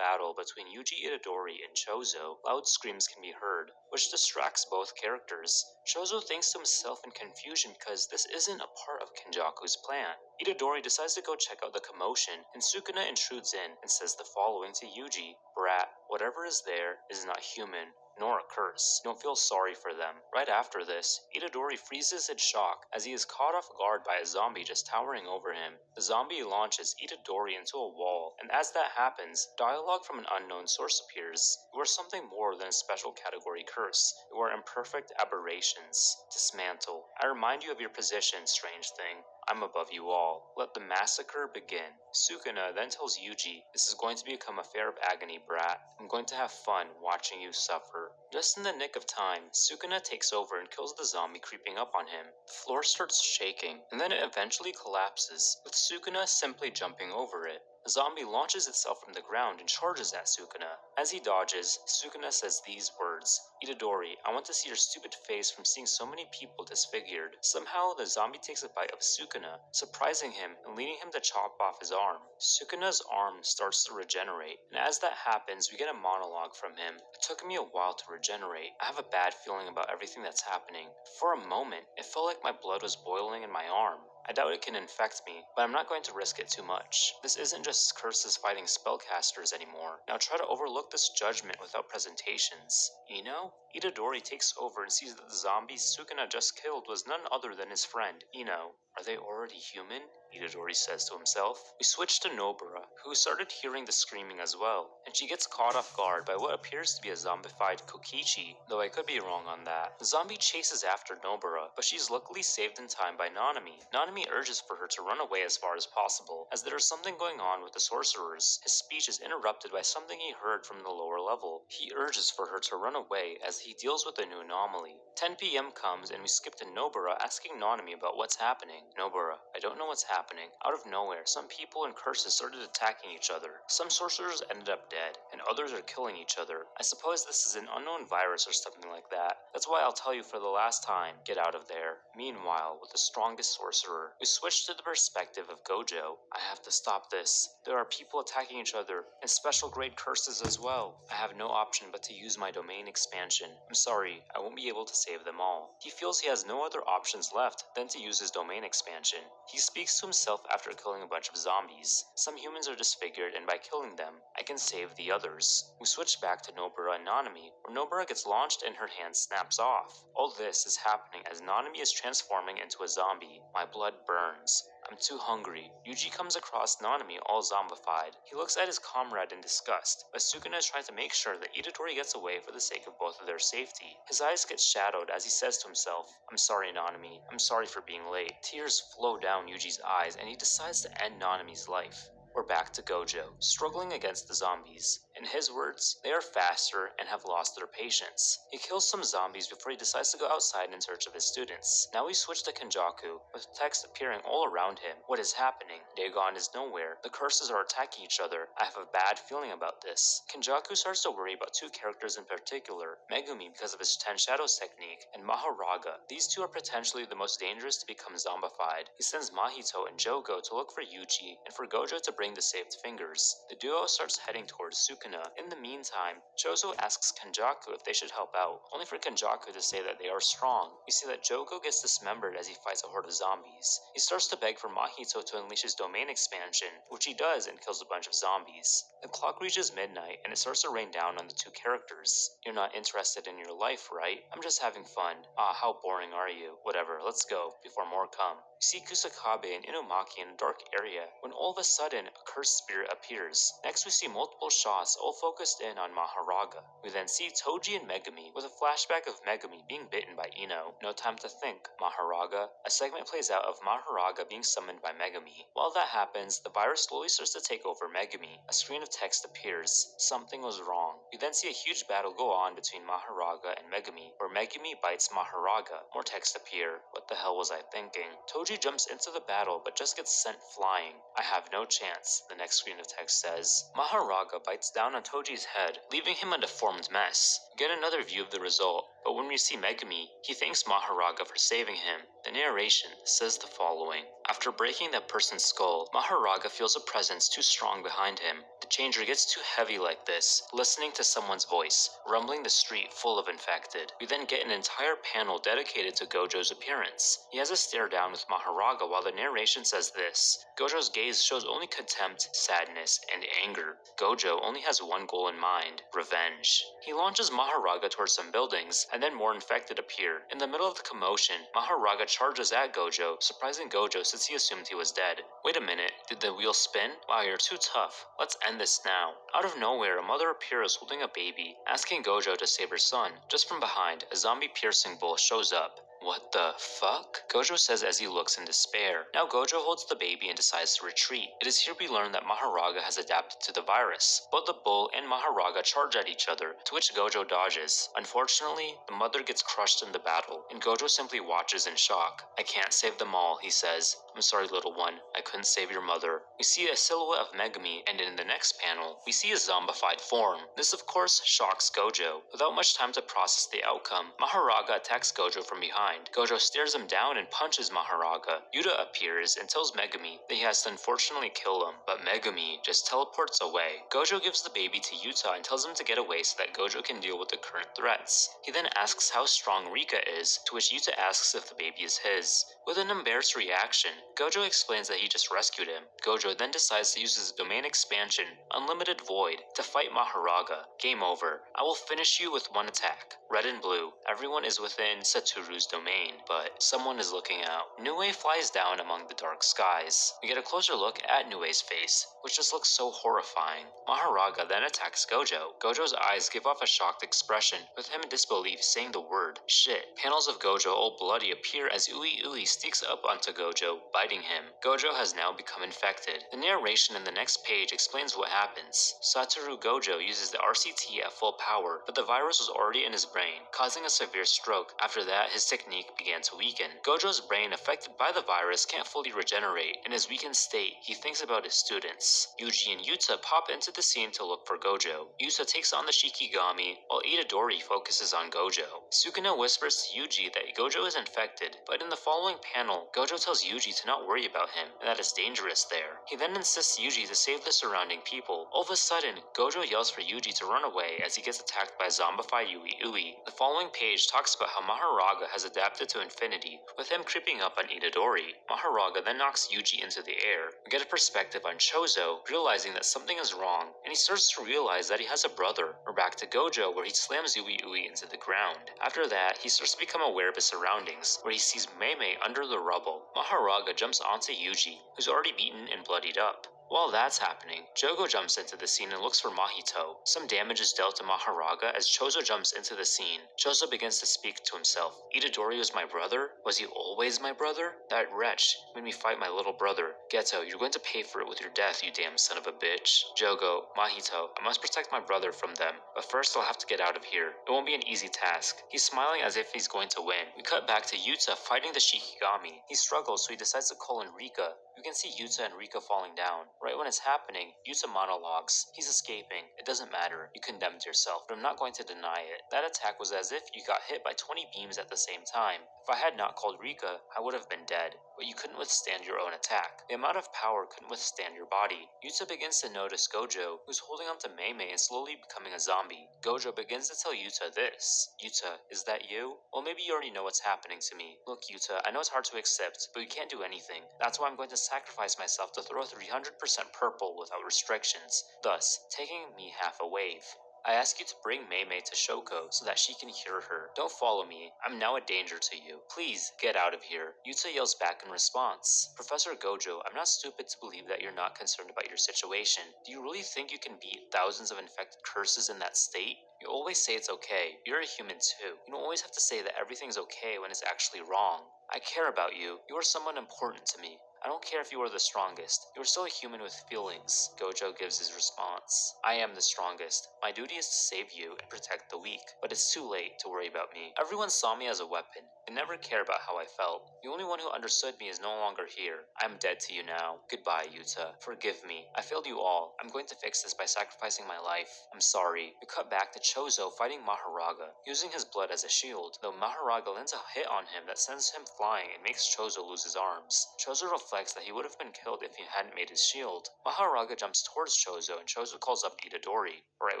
battle between Yuji Itadori and Chozo, loud screams can be heard, which distracts both characters. Chozo thinks to himself in confusion because this isn't a part of Kenjaku's plan. Itadori decides to go check out the commotion, and Sukuna intrudes in and says the following to Yuji: "Brat, whatever is there is not human, nor a curse. Don't feel sorry for them." Right after this, Itadori freezes in shock as he is caught off guard by a zombie just towering over him. The zombie launches Itadori into a wall, and as that happens, dialogue from an unknown source appears. "You are something more than a special category curse. You are imperfect aberrations. Dismantle. I remind you of your position, strange thing. I'm above you all. Let the massacre begin." Sukuna then tells Yuji, "This is going to become a fair of agony, brat. I'm going to have fun watching you suffer." Just in the nick of time, Sukuna takes over and kills the zombie creeping up on him. The floor starts shaking, and then it eventually collapses, with Sukuna simply jumping over it. The zombie launches itself from the ground and charges at Sukuna. As he dodges, Sukuna says these words: "Itadori, I want to see your stupid face from seeing so many people disfigured." Somehow, the zombie takes a bite of Sukuna, surprising him and leading him to chop off his arm. Sukuna's arm starts to regenerate, and as that happens, we get a monologue from him. "It took me a while to regenerate. I have a bad feeling about everything that's happening. For a moment, it felt like my blood was boiling in my arm. I doubt it can infect me, but I'm not going to risk it too much. This isn't just curses fighting spellcasters anymore. Now try to overlook this judgment without presentations." Ino? Itadori takes over and sees that the zombie Sukuna just killed was none other than his friend, Ino. "Are they already human?" Itadori says to himself. We switch to Nobara, who started hearing the screaming as well, and she gets caught off guard by what appears to be a zombified Kokichi, though I could be wrong on that. The zombie chases after Nobara, but she's luckily saved in time by Nanami. Nanami urges for her to run away as far as possible, as there is something going on with the sorcerers. His speech is interrupted by something he heard from the lower level. He urges for her to run away as he deals with a new anomaly. 10 p.m. comes and we skip to Nobara asking Nanami about what's happening. "Nobara, I don't know what's happening. Out of nowhere, some people and curses started attacking each other. Some sorcerers ended up dead, and others are killing each other. I suppose this is an unknown virus or something like that. That's why I'll tell you for the last time, get out of there." Meanwhile, with the strongest sorcerer, we switch to the perspective of Gojo. "I have to stop this. There are people attacking each other, and special grade curses as well. I have no option but to use my domain expansion. I'm sorry, I won't be able to save them all." He feels he has no other options left than to use his domain expansion. He speaks to himself after killing a bunch of zombies. Some humans are disfigured, and by killing them, I can save the others. We switch back to Nobara and Nanami, where Nobara gets launched and her hand snaps off. All this is happening as Nanami is transforming into a zombie. My blood burns. I'm too hungry. Yuji comes across Nanami all zombified. He looks at his comrade in disgust, but Sukuna is trying to make sure that Itadori gets away for the sake of both of their safety. His eyes get shadowed as he says to himself, "I'm sorry, Nanami. I'm sorry for being late." Tears flow down Yuji's eyes and he decides to end Nanami's life. We're back to Gojo, struggling against the zombies. In his words, they are faster and have lost their patience. He kills some zombies before he decides to go outside in search of his students. Now we switch to Kenjaku, with text appearing all around him. What is happening? Dagon is nowhere. The curses are attacking each other. I have a bad feeling about this. Kenjaku starts to worry about two characters in particular, Megumi because of his 10 Shadows technique, and Maharaga. These two are potentially the most dangerous to become zombified. He sends Mahito and Jogo to look for Yuji, and for Gojo to bring the saved fingers. The duo starts heading towards Sukuna. In the meantime, Chozo asks Kenjaku if they should help out, only for Kenjaku to say that they are strong. We see that Jogo gets dismembered as he fights a horde of zombies. He starts to beg for Mahito to unleash his domain expansion, which he does and kills a bunch of zombies. The clock reaches midnight and it starts to rain down on the two characters. "You're not interested in your life, right? I'm just having fun. Ah, how boring are you? Whatever, let's go, before more come." We see Kusakabe and Inumaki in a dark area, when all of a sudden, a cursed spirit appears. Next we see multiple shots all focused in on Maharaga. We then see Toji and Megumi, with a flashback of Megumi being bitten by Ino. No time to think, Maharaga. A segment plays out of Maharaga being summoned by Megumi. While that happens, the virus slowly starts to take over Megumi. A screen of text appears. Something was wrong. We then see a huge battle go on between Maharaga and Megumi, where Megumi bites Maharaga. More text appear. What the hell was I thinking? Toji jumps into the battle but just gets sent flying. I have no chance, the next screen of text says. Maharaga bites down on Toji's head, leaving him a deformed mess. We get another view of the result, but when we see Megumi, he thanks Maharaga for saving him. The narration says the following: After breaking that person's skull, Maharaga feels a presence too strong behind him. The changer gets too heavy like this, listening to someone's voice, rumbling the street full of infected. We then get an entire panel dedicated to Gojo's appearance. He has a stare down with Maharaga while the narration says this. Gojo's gaze shows only contempt, sadness, and anger. Gojo only has one goal in mind: revenge. He launches Maharaga towards some buildings, and then more infected appear. In the middle of the commotion, Maharaga charges at Gojo, surprising Gojo since he assumed he was dead. Wait a minute, did the wheel spin? Wow, you're too tough. Let's end this now. Out of nowhere, a mother appears holding a baby, asking Gojo to save her son. Just from behind, a zombie piercing bull shows up. What the fuck? Gojo says as he looks in despair. Now Gojo holds the baby and decides to retreat. It is here we learn that Maharaga has adapted to the virus. Both the bull and Maharaga charge at each other, to which Gojo dodges. Unfortunately, the mother gets crushed in the battle, and Gojo simply watches in shock. I can't save them all, he says. I'm sorry, little one. I couldn't save your mother. We see a silhouette of Megumi, and in the next panel, we see a zombified form. This, of course, shocks Gojo. Without much time to process the outcome, Maharaga attacks Gojo from behind. Gojo stares him down and punches Maharaga. Yuta appears and tells Megumi that he has to unfortunately kill him, but Megumi just teleports away. Gojo gives the baby to Yuta and tells him to get away so that Gojo can deal with the current threats. He then asks how strong Rika is, to which Yuta asks if the baby is his. With an embarrassed reaction, Gojo explains that he just rescued him. Gojo then decides to use his domain expansion, Unlimited Void, to fight Maharaga. Game over. I will finish you with one attack. Red and blue. Everyone is within Satoru's domain, but someone is looking out. Nue flies down among the dark skies. We get a closer look at Nue's face, which just looks so horrifying. Maharaga then attacks Gojo. Gojo's eyes give off a shocked expression, with him in disbelief saying the word shit. Panels of Gojo all bloody appear as Ui sneaks up onto Gojo, biting him. Gojo has now become infected. The narration in the next page explains what happens. Satoru Gojo uses the RCT at full power, but the virus was already in his brain, causing a severe stroke. After that, his technique began to weaken. Gojo's brain, affected by the virus, can't fully regenerate. In his weakened state, he thinks about his students. Yuji and Yuta pop into the scene to look for Gojo. Yuta takes on the Shikigami, while Itadori focuses on Gojo. Sukuna whispers to Yuji that Gojo is infected, but in the following panel, Gojo tells Yuji to not worry about him, and that it's dangerous there. He then insists Yuji to save the surrounding people. All of a sudden, Gojo yells for Yuji to run away as he gets attacked by zombified Ui. The following page talks about how Maharaga has adapted to infinity, with him creeping up on Itadori. Maharaga then knocks Yuji into the air. We get a perspective on Chozo, realizing that something is wrong, and he starts to realize that he has a brother. We're back to Gojo, where he slams Ui into the ground. After that, he starts to become aware of his surroundings, where he sees Mei under the rubble. Maharaga jumps onto Yuji, who's already beaten and bloodied up. While that's happening, Jogo jumps into the scene and looks for Mahito. Some damage is dealt to Maharaga as Chozo jumps into the scene. Chozo begins to speak to himself. Itadori was my brother? Was he always my brother? That wretch made me fight my little brother. Geto, you're going to pay for it with your death, you damn son of a bitch. Jogo, Mahito, I must protect my brother from them, but first I'll have to get out of here. It won't be an easy task. He's smiling as if he's going to win. We cut back to Yuta fighting the Shikigami. He struggles, so he decides to call in Rika. You can see Yuta and Rika falling down. Right when it's happening, Yuta monologues. He's escaping. It doesn't matter. You condemned yourself, but I'm not going to deny it. That attack was as if you got hit by 20 beams at the same time. If I had not called Rika, I would have been dead, but you couldn't withstand your own attack. The amount of power couldn't withstand your body. Yuta begins to notice Gojo, who's holding on to Mei and slowly becoming a zombie. Gojo begins to tell Yuta this. Yuta, is that you? Well, maybe you already know what's happening to me. Look, Yuta, I know it's hard to accept, but you can't do anything. That's why I'm going to sacrifice myself to throw 300% purple without restrictions, thus taking me half a wave. I ask you to bring Mei to Shoko so that she can hear her. Don't follow me. I'm now a danger to you. Please, get out of here. Yuta yells back in response. Professor Gojo, I'm not stupid to believe that you're not concerned about your situation. Do you really think you can beat thousands of infected curses in that state? You always say it's okay. You're a human too. You don't always have to say that everything's okay when it's actually wrong. I care about you. You are someone important to me. I don't care if you are the strongest. You are still a human with feelings. Gojo gives his response. I am the strongest. My duty is to save you and protect the weak, but it's too late to worry about me. Everyone saw me as a weapon. They never cared about how I felt. The only one who understood me is no longer here. I am dead to you now. Goodbye, Yuta. Forgive me. I failed you all. I'm going to fix this by sacrificing my life. I'm sorry. We cut back to Chozo fighting Maharaga, using his blood as a shield, though Maharaga lands a hit on him that sends him flying and makes Chozo lose his arms. Chozo reflects that he would have been killed if he hadn't made his shield. Maharaga jumps towards Chozo, and Chozo calls up Itadori. Right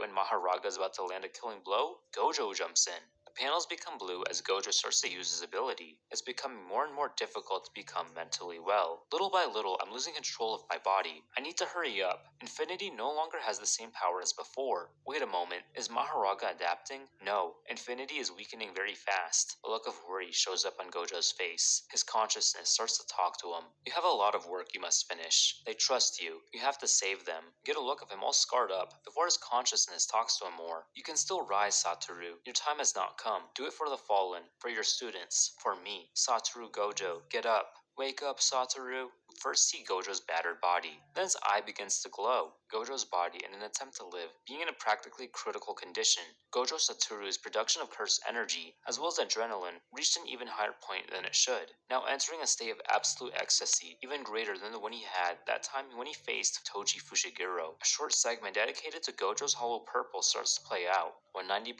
when Maharaga is about to land a killing blow, Gojo jumps in. The panels become blue as Gojo starts to use his ability. It's becoming more and more difficult to become mentally well. Little by little, I'm losing control of my body. I need to hurry up. Infinity no longer has the same power as before. Wait a moment, is Maharaga adapting? No, Infinity is weakening very fast. A look of worry shows up on Gojo's face. His consciousness starts to talk to him. You have a lot of work you must finish. They trust you. You have to save them. Get a look of him all scarred up before his consciousness talks to him more. You can still rise, Satoru. Your time has not come. Do it for the fallen, for your students, for me. Satoru Gojo, get up. Wake up, Satoru. We first see Gojo's battered body. Then his eye begins to glow. Gojo's body, in an attempt to live, being in a practically critical condition. Gojo Satoru's production of cursed energy, as well as adrenaline, reached an even higher point than it should. Now entering a state of absolute ecstasy, even greater than the one he had that time when he faced Toji Fushiguro. A short segment dedicated to Gojo's hollow purple starts to play out. 190%,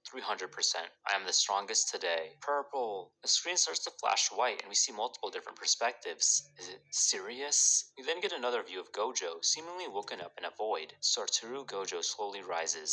300%. I am the strongest today. Purple. The screen starts to flash white and we see multiple different perspectives. Is it serious? We then get another view of Gojo, seemingly woken up in a void. Satoru Gojo slowly rises.